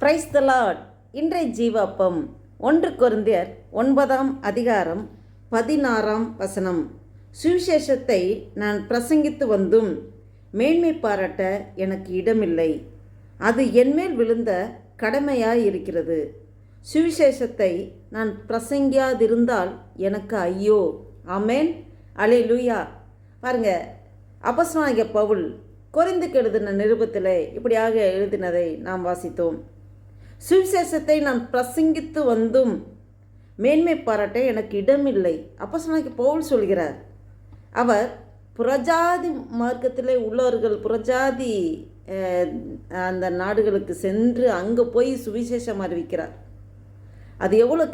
Praise the Lord. இன்றைய ஜீவாப்பம் 1 கொரிந்தியர் 9ஆம் அதிகாரம் 16ஆம் வசனம். சுவிசேஷத்தை நான் பிரசங்கித்து வந்தும் மேன்மை பாராட்ட எனக்கு இடமில்லை. அது என்மேல் விழுந்த கடமையாயிருக்கிறது. சுவிசேஷத்தை நான் பிரசங்கியாதிருந்தால் எனக்கு ஐயோ. ஆமேன், அல்லேலூயா. பாருங்க, அப்போஸ்தலனாகிய பவுல் கொரிந்துக்கு எழுதின நிருபத்தில் இப்படியாக எழுதினதை நாம் வாசித்தோம். சுவிசேஷத்தை நான் பிரசங்கித்து வந்தும் மேன்மை பாராட்ட எனக்கு இடமில்லை. அப்போஸ்தலனாகிய பவுல் சொல்கிறார். அவர் புறஜாதி மார்க்கத்திலே உள்ளவர்கள், புறஜாதி அந்த நாடுகளுக்கு சென்று அங்கே போய் சுவிசேஷம் அறிவிக்கிறார். அது எவ்வளோ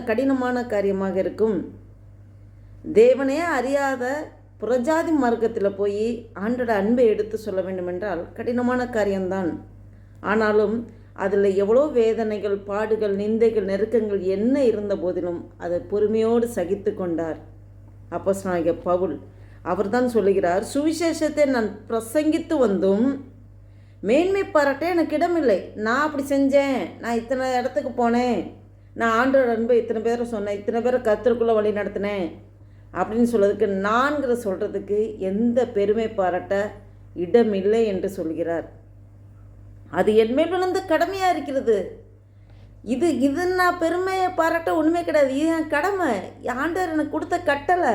கடினமான காரியமாக இருக்கும். தேவனே அறியாத புறஜாதி மார்க்கத்தில் போய் ஆண்டோட அன்பை எடுத்து சொல்ல வேண்டும் என்றால் கடினமான காரியம்தான். ஆனாலும் அதில் எவ்வளோ வேதனைகள், பாடுகள், நிந்தைகள், நெருக்கங்கள் என்ன இருந்த போதிலும் அதை பொறுமையோடு சகித்து கொண்டார் அப்போஸ்தலனாகிய பவுல். அவர் தான் சொல்லுகிறார், சுவிசேஷத்தை நான் பிரசங்கித்து வந்தும் மேன்மை பாராட்ட எனக்கு இடமில்லை. நான் அப்படி செஞ்சேன், நான் இத்தனை இடத்துக்கு போனேன், நான் ஆண்டோட அன்பை இத்தனை பேரை சொன்னேன், இத்தனை பேரை கர்த்தருக்குள்ளே வழி நடத்தினேன் அப்படின்னு சொல்கிறதுக்கு, நான்கிற சொல்கிறதுக்கு எந்த பெருமை பாராட்ட இடமில்லை என்று சொல்கிறார். அது என்மேல் விழுந்த கடமையாக இருக்கிறது. இது நான் பெருமையை பாராட்ட ஒன்றுமே கிடையாது. இது என் கடமை. ஆண்டவர் எனக்கு கொடுத்த கட்டளை.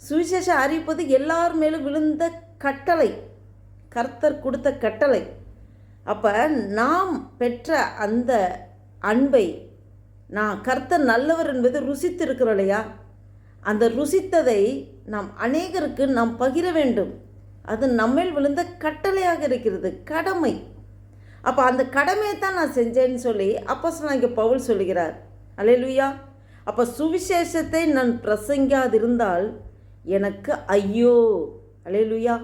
சுவிசேஷம் அறிவிப்பது எல்லார் மேலும் விழுந்த கட்டளை, கர்த்தர் கொடுத்த கட்டளை. அப்போ நாம் பெற்ற அந்த அன்பை, நான் கர்த்தர் நல்லவர் என்பது ருசித்து இருக்கிறோம் இல்லையா, அந்த ருசித்ததை நாம் அநேகருக்கு நாம் பகிர வேண்டும். அது நம்மேல் விழுந்த கட்டளையாக இருக்கிறது, கடமை. அப்போ அந்த கடமையை தான் நான் செஞ்சேன்னு சொல்லி அப்போஸ்தலனாகிய பவுல் சொல்லுகிறார். அல்லேலூயா. அப்போ சுவிசேஷத்தை நான் பிரசங்கியாதிருந்தால் எனக்கு ஐயோ. அல்லேலூயா.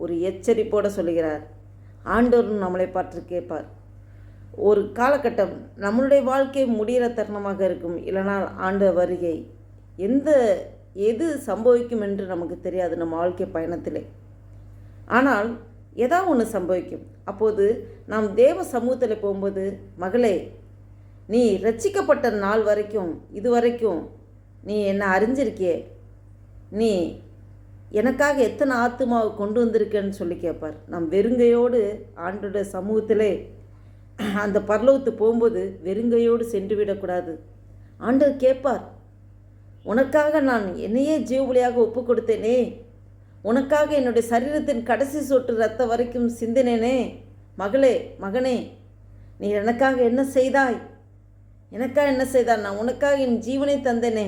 ஒரு எச்சரிப்போடு சொல்லுகிறார். ஆண்டவர் நம்மளை பார்த்து கேட்பார். ஒரு காலகட்டம் நம்மளுடைய வாழ்க்கை முடிகிற தருணமாக இருக்கும், இல்லைனால் ஆண்டவர் வருகை, எது சம்பவிக்கும் என்று நமக்கு தெரியாது நம்ம வாழ்க்கை பயணத்திலே. ஆனால் ஏதாவது ஒன்று சம்பவிக்கும். அப்போது நாம் தேவ சமூகத்தில் போகும்போது, மகளே, நீ ரட்சிக்கப்பட்ட நாள் வரைக்கும், இதுவரைக்கும் நீ என்னை அறிஞ்சிருக்கியே, நீ எனக்காக எத்தனை ஆத்துமாவை கொண்டு வந்திருக்கேன்னு சொல்லி கேட்பார். நாம் வெறுங்கையோடு ஆண்டோட சமூகத்திலே அந்த பரலோகத்து போகும்போது வெறுங்கையோடு சென்று விடக்கூடாது. ஆண்டவர் கேட்பார், உனக்காக நான் என்னையே ஜீவபலியாக ஒப்பு கொடுத்தேனே, உனக்காக என்னுடைய சரீரத்தின் கடைசி சொட்டு ரத்த வரைக்கும் சிந்தினேனே, மகளே, மகனே, நீ எனக்காக என்ன செய்தாய்? எனக்காக என்ன செய்தாய்? நான் உனக்காக என் ஜீவனை தந்தேனே,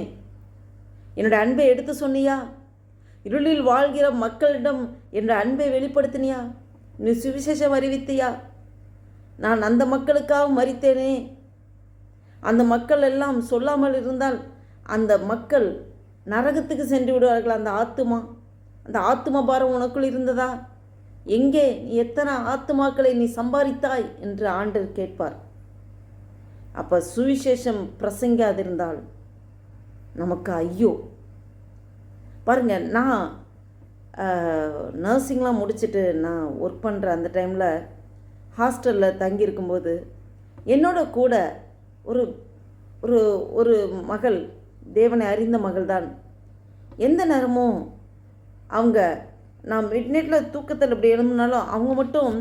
என்னுடைய அன்பை எடுத்து சொன்னியா? இருளில் வாழ்கிற மக்களிடம் என்ற அன்பை வெளிப்படுத்தினியா? நீ சுவிசேஷம் அறிவித்தியா? நான் அந்த மக்களுக்காக மரித்தேனே. அந்த மக்கள் எல்லாம் சொல்லாமல் இருந்தால் அந்த மக்கள் நரகத்துக்கு சென்று விடுவார்கள். அந்த ஆத்தும பாரம் உனக்குள் இருந்ததா? எங்கே? நீ எத்தனை ஆத்துமாக்களை நீ சம்பாதித்தாய் என்று ஆண்டவர் கேட்பார். அப்போ சுவிசேஷம் பிரசங்காதிருந்தால் நமக்கு ஐயோ. பாருங்க, நான் நர்சிங்லாம் முடிச்சுட்டு நான் ஒர்க் பண்ணுற அந்த டைமில் ஹாஸ்டலில் தங்கியிருக்கும்போது என்னோட கூட ஒரு ஒரு ஒரு மகள், தேவனை அறிந்த மகள் தான். எந்த நேரமும் அவங்க, நான் மிட் நைட்டில் தூக்கத்தில் இப்படி எழும்பினாலும் அவங்க மட்டும்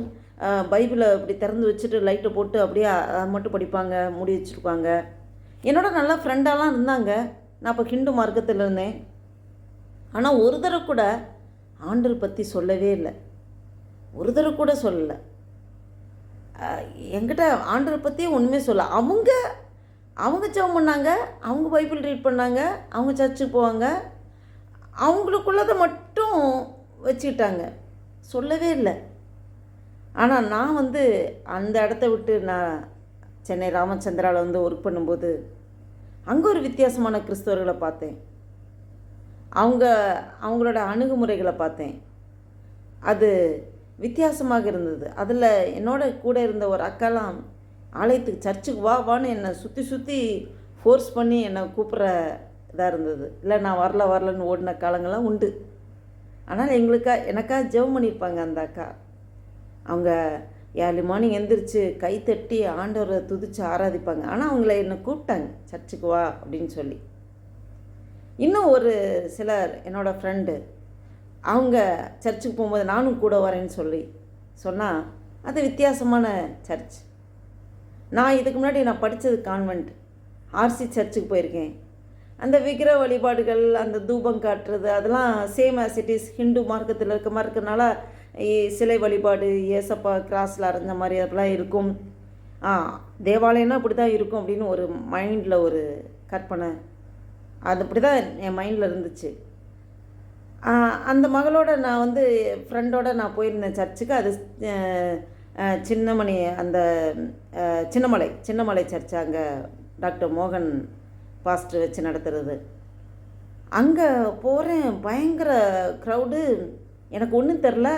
பைபிளை இப்படி திறந்து வச்சுட்டு லைட்டை போட்டு அப்படியே அதை மட்டும் படிப்பாங்க, மூடி வச்சுருப்பாங்க. என்னோட நல்லா ஃப்ரெண்டாலாம் இருந்தாங்க. நான் அப்போ ஹிந்து மார்க்கத்தில் இருந்தேன். ஆனால் ஒரு தடவை கூட ஆண்டவர் பற்றி சொல்லவே இல்லை. ஒரு தடவை கூட சொல்லலை. என்கிட்ட ஆண்டவர் பற்றியே ஒன்றுமே சொல்ல. அவங்க ஜெபம் பண்ணாங்க, அவங்க பைபிள் ரீட் பண்ணாங்க, அவங்க சர்ச்சுக்கு போவாங்க, அவங்களுக்குள்ளதை மட்டும் வச்சுக்கிட்டாங்க, சொல்லவே இல்லை. ஆனால் நான் அந்த இடத்த விட்டு நான் சென்னை ராமச்சந்திராவில் ஒர்க் பண்ணும்போது அங்கே ஒரு வித்தியாசமான கிறிஸ்தவர்களை பார்த்தேன். அவங்களோட அணுகுமுறைகளை பார்த்தேன். அது வித்தியாசமாக இருந்தது. அதில் என்னோட கூட இருந்த ஒரு அக்காலாம் ஆலயத்துக்கு, சர்ச்சுக்கு வான்னு என்னை சுற்றி ஃபோர்ஸ் பண்ணி என்னை கூப்பிட்ற இதாக இருந்தது. இல்லை, நான் வரலன்னு ஓடின காலங்கள்லாம் உண்டு. ஆனால் எனக்காக ஜெபம் பண்ணியிருப்பாங்க அந்த அக்கா. அவங்க ஏர்லி மார்னிங் எந்திரிச்சு கை தட்டி ஆண்டவரை துதித்து ஆராதிப்பாங்க. ஆனால் அவங்கள என்னை கூப்பிட்டாங்க, சர்ச்சுக்கு வா அப்படின்னு சொல்லி. இன்னும் ஒரு சிலர் என்னோடய ஃப்ரெண்டு, அவங்க சர்ச்சுக்கு போகும்போது நானும் கூட வரேன்னு சொன்னால் அது வித்தியாசமான சர்ச். நான் இதுக்கு முன்னாடி நான் படித்தது கான்வெண்ட், ஆர்சி சர்ச்சுக்கு போயிருக்கேன். அந்த விக்கிர வழிபாடுகள், அந்த தூபம் காட்டுறது, அதெல்லாம் same as it is Hindu மார்க்கத்தில் இருக்க மாதிரி இருக்கிறதுனால சிலை வழிபாடு, ஏசப்பா கிராஸில் அரைஞ்ச மாதிரி அதெல்லாம் இருக்கும். தேவாலயம்னா அப்படி தான் இருக்கும் அப்படின்னு ஒரு மைண்டில் ஒரு கற்பனை, அது அப்படி தான் என் மைண்டில் இருந்துச்சு. அந்த மகளோட நான் ஃப்ரெண்டோட நான் போயிருந்தேன் சர்ச்சுக்கு. அது சின்னமணி, அந்த சின்னமலை சர்ச், அங்கே டாக்டர் மோகன் பாஸ்டர் வச்சு நடத்துகிறது. அங்கே போகிறேன், பயங்கர க்ரௌடு. எனக்கு ஒன்றும் தெரில.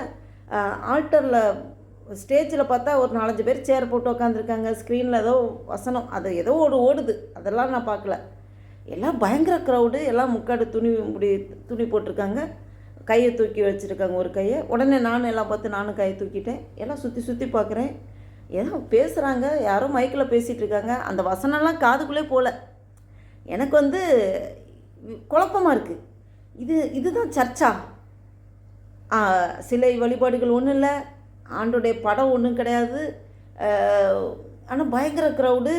ஆல்டரில் ஸ்டேஜில் பார்த்தா ஒரு 4-5 பேர் சேர் போட்டு உட்காந்துருக்காங்க. ஸ்க்ரீனில் ஏதோ வசனம், அது ஏதோ ஓடுது, அதெல்லாம் நான் பார்க்கல. எல்லாம் பயங்கர க்ரௌடு. எல்லாம் முக்காடு துணி போட்டிருக்காங்க, கையை தூக்கி வச்சுருக்காங்க ஒரு கையை. உடனே நானும் எல்லாம் பார்த்து நானும் கையை தூக்கிட்டேன். எல்லாம் சுற்றி பார்க்குறேன், ஏதோ பேசுகிறாங்க, யாரோ மைக்கில் பேசிகிட்டு இருக்காங்க. அந்த வசனம்லாம் காதுக்குள்ளே போகல. எனக்கு குழப்பமாக இருக்குது. இதுதான் சர்ச்சா? சிலை வழிபாடுகள் ஒன்றும் இல்லை, ஆண்டோடைய படம் ஒன்றும் கிடையாது, ஆனால் பயங்கர க்ரௌடு.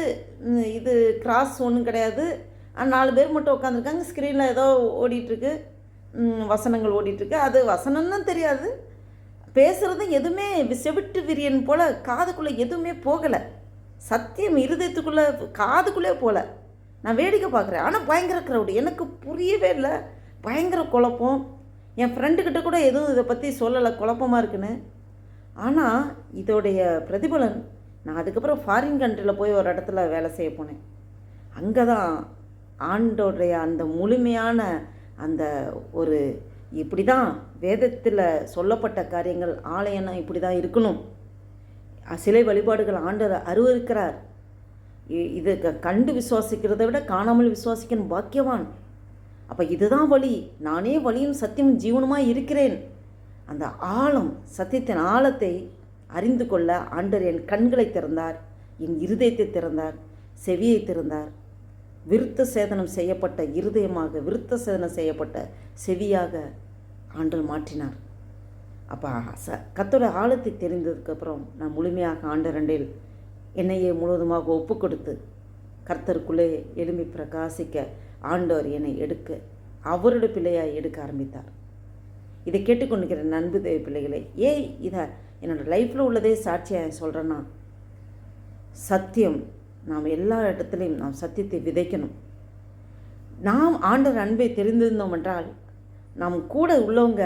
இது கிராஸ் ஒன்றும் கிடையாது, 4 பேர் மட்டும் உட்காந்துருக்காங்க. ஸ்க்ரீனில் ஏதோ ஓடிட்டுருக்கு, வசனங்கள் ஓடிட்டுருக்கு. அது வசனம்னு தெரியாது, பேசுகிறதும் எதுவுமே செவிட்டு விரியன் போல் காதுக்குள்ளே எதுவுமே போகலை. சத்தியம் இருதயத்துக்குள்ளே காதுக்குள்ளே போகல. நான் வேடிக்கை பார்க்குறேன், ஆனால் பயங்கர க்ரௌடு. எனக்கு புரியவே இல்லை, பயங்கர குழப்பம். என் ஃப்ரெண்டுக்கிட்ட கூட எதுவும் இதை பற்றி சொல்லலை, குழப்பமாக இருக்குன்னு. ஆனால் இதோடைய பிரதிபலன், நான் அதுக்கப்புறம் ஃபாரின் கண்ட்ரியில் போய் ஒரு இடத்துல வேலை செய்ய போனேன். அங்கே தான் ஆண்டோடைய அந்த முழுமையான அந்த ஒரு இப்படி தான் வேதத்தில் சொல்லப்பட்ட காரியங்கள், ஆலயம்னா இப்படி தான் இருக்கணும், சிலை வழிபாடுகள் ஆண்டவர் அருவருக்கிறார், இது கண்டு விசுவாசிக்கிறத விட காணாமல் விசுவாசிக்கணும் பாக்கியவான். அப்போ இதுதான் வழி, நானே வழியும் சத்தியமும் ஜீவனுமாக இருக்கிறேன். அந்த ஆழம், சத்தியத்தின் ஆழத்தை அறிந்து கொள்ள ஆண்டவர் என் கண்களை திறந்தார், என் இருதயத்தை திறந்தார், செவியை திறந்தார். விருத்த சேதனம் செய்யப்பட்ட இருதயமாக, விருத்த சேதனம் செய்யப்பட்ட செவியாக ஆண்டவர் மாற்றினார். அப்போ கர்த்தரோட ஆழத்தை தெரிந்ததுக்கப்புறம் நான் முழுமையாக ஆண்டவரண்டில் என்னையே முழுவதுமாக ஒப்பு கொடுத்து கர்த்தருக்குள்ளே எழும்பி பிரகாசிக்க ஆண்டவர் என்னை எடுக்க, அவரோட பிள்ளையாக எடுக்க ஆரம்பித்தார். இதை கேட்டுக்கொண்டிருக்கிற நண்பு தேவ பிள்ளைகளை, இதை என்னோடய லைஃப்பில் உள்ளதே சாட்சியாக சொல்கிறேன்னா, சத்தியம், நாம் எல்லா இடத்துலையும் நாம் சத்தியத்தை விதைக்கணும். நாம் ஆண்டவர் அன்பை தெரிந்திருந்தோம் என்றால், நாம் கூட உள்ளவங்க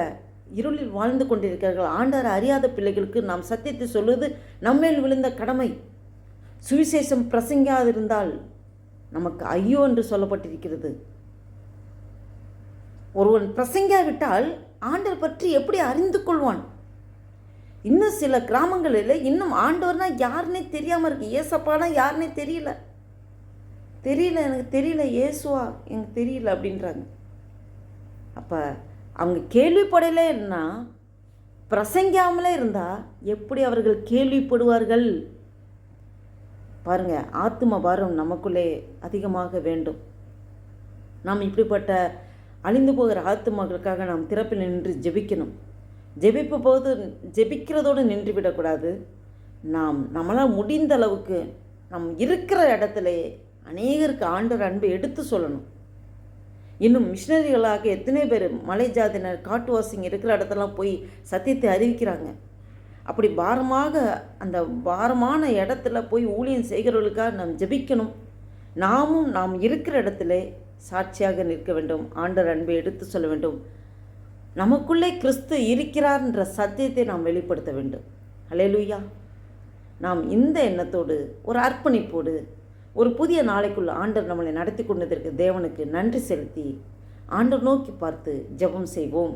இருளில் வாழ்ந்து கொண்டிருக்கிறார்கள், ஆண்டவர் அறியாத பிள்ளைகளுக்கு நாம் சத்தியத்தை சொல்வது நம்மேல் விழுந்த கடமை. சுவிசேஷம் பிரசங்காதிருந்தால் நமக்கு ஐயோ என்று சொல்லப்பட்டிருக்கிறது. ஒருவன் பிரசங்காவிட்டால் ஆண்டவர் பற்றி எப்படி அறிந்து கொள்வான்? இன்னும் சில கிராமங்களில் இன்னும் ஆண்டவர்னா யாருன்னே தெரியாமல் இருக்கு. ஏசப்பானா யாருன்னே தெரியல, எனக்கு தெரியல, இயேசுவா எனக்கு தெரியல அப்படின்றாங்க. அப்போ அவங்க கேள்விப்படலைன்னா, பிரசங்காமலே இருந்தால் எப்படி அவர்கள் கேள்விப்படுவார்கள்? பாருங்கள், ஆத்தும பாரம் நமக்குள்ளே அதிகமாக வேண்டும். நாம் இப்படிப்பட்ட அழிந்து போகிற ஆத்துமாக்களுக்காக நாம் திறப்பில் நின்று ஜெபிக்கணும். ஜெபிக்கிறதோடு நின்று விடக்கூடாது. நம்மளால் முடிந்த அளவுக்கு நம் இருக்கிற இடத்துல அநேகருக்கு ஆண்டவர் அன்பை எடுத்து சொல்லணும். இன்னும் மிஷினரிகளாக எத்தனை பேர் மலை ஜாதியினர், காட்டுவாசிங்க இருக்கிற இடத்தெல்லாம் போய் சத்தியத்தை அறிவிக்கிறாங்க. அப்படி அந்த பாரமான இடத்துல போய் ஊழியம் செய்கிறவர்களுக்காக நாம் ஜெபிக்கணும். நாம் இருக்கிற இடத்துல சாட்சியாக நிற்க வேண்டும், ஆண்டவர் அன்பை எடுத்து சொல்ல வேண்டும். நமக்குள்ளே கிறிஸ்து இருக்கிறார் என்ற சத்தியத்தை நாம் வெளிப்படுத்த வேண்டும். அல்லேலூயா. நாம் இந்த எண்ணத்தோடு, ஒரு அர்ப்பணிப்போடு, ஒரு புதிய நாளைக்குள்ள ஆண்டவர் நம்மளை நடத்தி கொண்டதற்கு தேவனுக்கு நன்றி செலுத்தி ஆண்டவர் நோக்கி பார்த்து ஜெபம் செய்வோம்.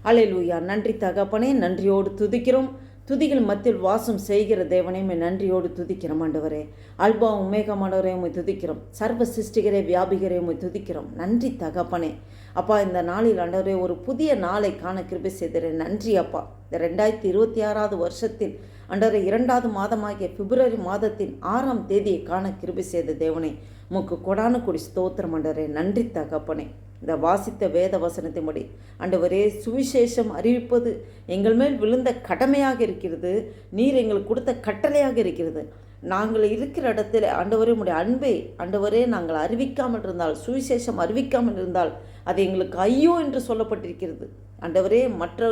அல்லேலூயா. நன்றி தகப்பனே, நன்றியோடு துதிக்கிறோம். துதிகள் மத்தியில் வாசம் செய்கிற தேவனே, நன்றியோடு துதிக்கிறோம். ஆண்டவரே, அல்பா உமேகமானவரே உம்மை துதிக்கிறோம். சர்வ சிருஷ்டிகரே, வியாபிகரே உம்மை துதிக்கிறோம். நன்றி தகப்பனே. அப்பா, இந்த நாளில் ஆண்டவரே ஒரு புதிய நாளை காண கிருபை செய்கிறேன். நன்றி அப்பா. இந்த 2026வது வருஷத்தில் ஆண்டவரே 2வது மாதமாகிய பிப்ரவரி மாதத்தின் 6ஆம் தேதியை காண கிருபை செய்த தேவனே, உமக்கு கொடான கொடி ஸ்தோத்திரம் ஆண்டவரே. நன்றி தகப்பனே. இந்த வாசித்த வேத வசனத்தின்படி ஆண்டவரே, சுவிசேஷம் அறிவிப்பது எங்கள் மேல் விழுந்த கடமையாக இருக்கிறது. நீர் எங்களுக்கு கொடுத்த கட்டளையாக இருக்கிறது. நாங்கள் இருக்கிற இடத்துல ஆண்டவரே உம்முடைய அன்பை ஆண்டவரே நாங்கள் அறிவிக்காமல் இருந்தால், சுவிசேஷம் அறிவிக்காமல் இருந்தால் அது எங்களுக்கு ஐயோ என்று சொல்லப்பட்டிருக்கிறது. ஆண்டவரே, மற்ற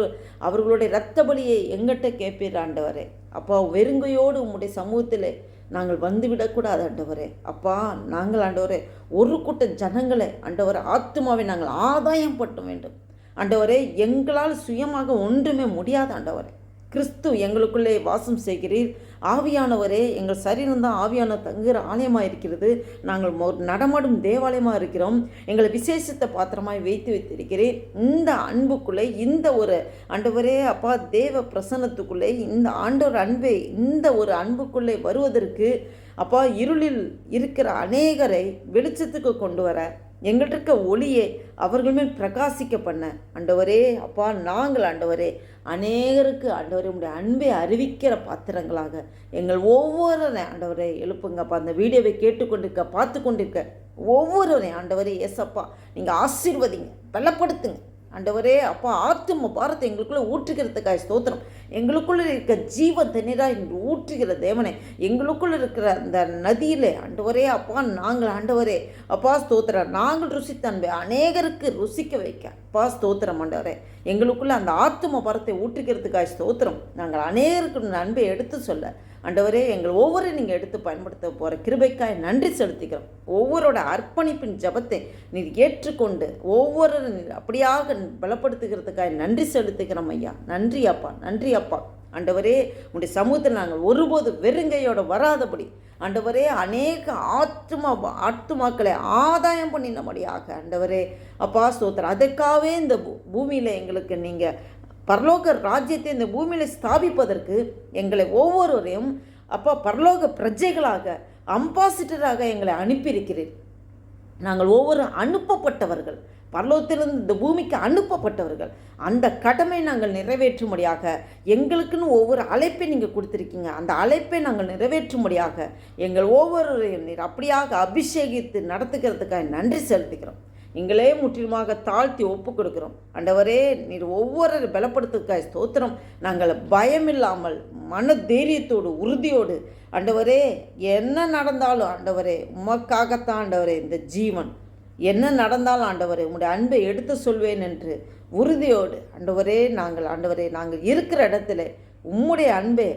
அவர்களுடைய இரத்த பலியை எங்கிட்ட கேட்பீர் ஆண்டவரே. அப்பா, வெறுங்கையோடு உம்முடைய சமூகத்தில் நாங்கள் வந்துவிடக்கூடாது ஆண்டவரே. அப்பா, நாங்கள் ஆண்டவரே ஒரு கூட்ட ஜனங்களை ஆண்டவரே ஆத்துமாவை நாங்கள் ஆதாயம் பட்ட வேண்டும் ஆண்டவரே. எங்களால் சுயமாக ஒன்றுமே முடியாது ஆண்டவரே. கிறிஸ்து எங்களுக்குள்ளே வாசம் செய்கிறீர். ஆவியானவரே, எங்கள் சரீரம்தான் ஆவியான தங்குகிற ஆலயமாக இருக்கிறது. நாங்கள் நடமாடும் தேவாலயமாக இருக்கிறோம். எங்களை விசேஷத்தை பாத்திரமாய் வைத்திருக்கிறேன். இந்த அன்புக்குள்ளே, இந்த ஒரு ஆண்டவரே அப்பா தேவ பிரசன்னத்துக்குள்ளே, இந்த ஆண்டவர் அன்பை இந்த ஒரு அன்புக்குள்ளே வருவதற்கு அப்பா இருளில் இருக்கிற அநேகரை வெளிச்சத்துக்கு கொண்டு வர, எங்கள்கிட்ட இருக்க ஒளியை அவர்கள் மேல் பிரகாசிக்க பண்ண ஆண்டவரே அப்பா, நாங்கள் ஆண்டவரே அநேகருக்கு ஆண்டவரே உடைய அன்பை அறிவிக்கிற பாத்திரங்களாக எங்கள் ஒவ்வொருவரையும் ஆண்டவரை எழுப்புங்கப்பா. அந்த வீடியோவை கேட்டுக்கொண்டிருக்க, பார்த்து கொண்டிருக்க ஒவ்வொருவரையும் ஆண்டவரே ஏசப்பா நீங்கள் ஆசீர்வதிங்க, பலப்படுத்துங்க ஆண்டவரே. அப்பா, ஆத்தும பாரத்தை எங்களுக்குள்ளே ஊற்றுகிறதுக்காக ஸ்தோத்திரம். எங்களுக்குள்ளே இருக்க ஜீவ தண்ணீராக இன்று ஊற்றுகிற தேவனே, எங்களுக்குள்ளே இருக்கிற அந்த நதியிலே ஆண்டவரே அப்பா, நாங்கள் ஆண்டவரே அப்பா ஸ்தோத்திரம், நாங்கள் ருசித்த அன்பை அநேகருக்கு ருசிக்க வைக்க அப்பா ஸ்தோத்திரம் ஆண்டவரே. எங்களுக்குள்ளே அந்த ஆத்தும பாரத்தை ஊற்றுகிறதுக்காக ஸ்தோத்திரம். நாங்கள் அநேகருக்கு அன்பை எடுத்து சொல்ல ஆண்டவரே, எங்கள் ஒவ்வொரு நீங்கள் எடுத்து பயன்படுத்த போகிற கிருபைக்காய் நன்றி செலுத்திக்கிறோம். ஒவ்வொருட அர்ப்பணிப்பின் ஜபத்தை நீர் ஏற்றுக்கொண்டு ஒவ்வொரு அப்படியாக பலப்படுத்துகிறதுக்காய் நன்றி செலுத்துகிறோம் ஐயா. நன்றி அப்பா, நன்றி அப்பா. ஆண்டவரே, உடைய சமூகத்தில் நாங்கள் ஒருபோது வெறுங்கையோட வராதபடி ஆண்டவரே அநேக ஆத்துமாக்களை ஆதாயம் பண்ணினபடியாக ஆண்டவரே அப்பா ஸ்தோத்திரம். அதற்காகவே இந்த பூமியில் எங்களுக்கு நீங்கள் பரலோக ராஜ்யத்தை இந்த பூமியில் ஸ்தாபிப்பதற்கு எங்களை ஒவ்வொருவரையும் அப்பா பரலோக பிரஜைகளாக, அம்பாசிடராக எங்களை அனுப்பியிருக்கிறீர். நாங்கள் ஒவ்வொரு அனுப்பப்பட்டவர்கள், பரலோகத்திலிருந்து இந்த பூமிக்கு அனுப்பப்பட்டவர்கள். அந்த கடமை நாங்கள் நிறைவேற்றும்படியாக எங்களுக்குன்னு ஒவ்வொரு அழைப்பை நீங்கள் கொடுத்துருக்கீங்க. அந்த அழைப்பை நாங்கள் நிறைவேற்றும்படியாக எங்கள் ஒவ்வொருவரையும் நீர் அப்படியாக அபிஷேகித்து நடத்துக்கிறதுக்காக நன்றி செலுத்துகிறோம். எங்களே முற்றிலுமாக தாழ்த்தி ஒப்பு கொடுக்கிறோம் ஆண்டவரே. நீர் ஒவ்வொரு பலப்படுத்துக்காய் ஸ்தோத்திரம். நாங்கள் பயமில்லாமல் மன தைரியத்தோடு உறுதியோடு ஆண்டவரே, என்ன நடந்தாலும் ஆண்டவரே உமக்காகத்தான் ஆண்டவரே இந்த ஜீவன், என்ன நடந்தாலும் ஆண்டவரே உம்முடைய அன்பை எடுத்து சொல்வேன் என்று உறுதியோடு ஆண்டவரே நாங்கள் இருக்கிற இடத்துல உம்முடைய அன்பை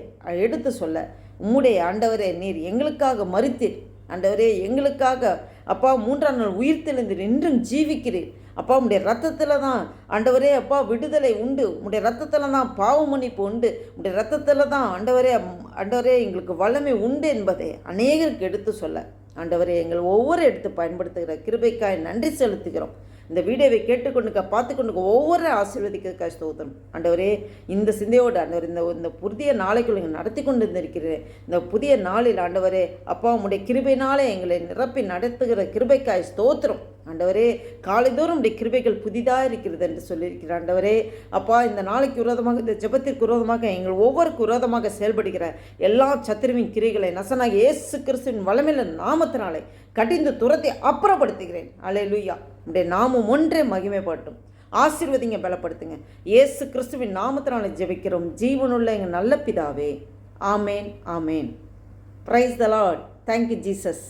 எடுத்து சொல்ல, உம்முடைய ஆண்டவரே நீர் எங்களுக்காக மரித்தீர் ஆண்டவரே. எங்களுக்காக அப்பா 3ஆம் நாள் உயிர்த்தெழுந்தீர், இன்றும் ஜீவிக்கிறீர் அப்பா. உடைய ரத்தத்தில் தான் ஆண்டவரே அப்பா விடுதலை உண்டு. உடைய ரத்தத்தில் தான் பாவ மன்னிப்பு உண்டு. உடைய ரத்தத்தில் தான் ஆண்டவரே எங்களுக்கு வல்லமை உண்டு என்பதை அநேகருக்கு எடுத்து சொல்ல ஆண்டவரே எங்கள் ஒவ்வொரு எடுத்து பயன்படுத்துகிற கிருபைக்காய் நன்றி செலுத்துகிறோம். இந்த வீடியோவை கேட்டுக்கொண்டுக்க, பார்த்து கொண்டுக்க ஒவ்வொரு ஆசீர்வதிக்கிறதுக்காக ஸ்தோத்திரம் ஆண்டவரே. இந்த சிந்தையோடு ஆண்டவர் இந்த புதிய நாளைக்குள்ள நடத்தி கொண்டு இருந்திருக்கிறேன். இந்த புதிய நாளில் ஆண்டவரே அப்பா உம்முடைய கிருபையினாலே எங்களை நிரப்பி நடத்துகிற கிருபைக்காய் ஸ்தோத்திரம் ஆண்டவரே. காலைதோறும் உடைய கிருபைகள் புதிதாக இருக்கிறது என்று சொல்லியிருக்கிற ஆண்டவரே அப்பா, இந்த நாளைக்கு விரோதமாக, இந்த ஜெபத்திற்கு விரோதமாக, எங்கள் ஒவ்வொருக்கு விரோதமாக செயல்படுகிற எல்லா சத்துருவின் கிரைகளை நசனாக இயேசு கிறிஸ்துவின் வல்லமையுள்ள நாமத்தினாலே கடிந்து துரத்தை அப்புறப்படுத்துகிறேன். அல்லேலூயா. உடைய நாமம் ஒன்றே மகிமைப்பட்டும். ஆசீர்வதிங்க, பலப்படுத்துங்க. இயேசு கிறிஸ்துவின் நாமத்தினாலே ஜெபிக்கிறோம் ஜீவனுள்ள எங்கள் நல்ல பிதாவே. ஆமேன், ஆமேன். Praise the Lord. Thank you Jesus.